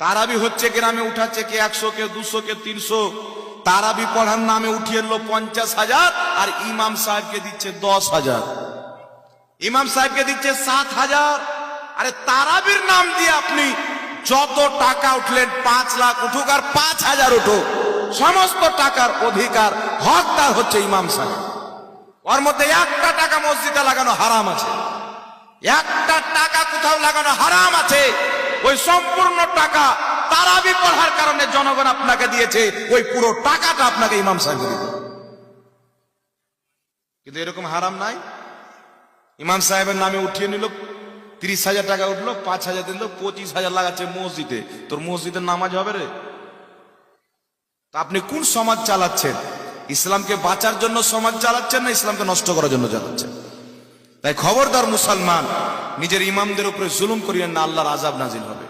তারাবি হচ্ছে গ্রামে উঠাচ্ছে কে 100, কে 200, কে 300। তারাবি পড়ার নামে উঠিয়ে এলো 50,000, আর ইমাম সাহেবকে দিচ্ছে 10,000, ইমাম সাহেবকে দিচ্ছে 7,000। আরে তারাবির নাম দিয়ে আপনি যত টাকা উঠলেন, 5 লাখ উঠুক আর 5,000 উঠুক, সমস্ত টাকার অধিকার হকদার হচ্ছে ইমাম সাহেব। ওর মধ্যে একটা টাকা মসজিদে লাগানো হারাম আছে, একটা টাকা কোথাও লাগানো হারাম আছে। ওই সম্পূর্ণ টাকা তারাবি পড়ার কারণে জনগণ আপনাকে দিয়েছে, ওই পুরো টাকাটা আপনাকে ইমাম সাহেব দিবে। কিন্তু এরকম হারাম নাই। ইমাম সাহেবের নামে উঠিয়ে নিল, 30,000 টাকা উঠলো, 5,000 দিল, 25,000 লাগাচ্ছে মসজিদে। তোর মসজিদের নামাজ হবে রে? তা আপনি কোন সমাজ চালাচ্ছেন? ইসলামকে বাঁচার জন্য সমাজ চালাচ্ছেন না ইসলামকে নষ্ট করার জন্য চালাচ্ছেন? তাই খবরদার মুসলমান, নিজের ইমামদের উপরে জুলুম করিয়েন না, আল্লাহর আযাব নাজিল হবে।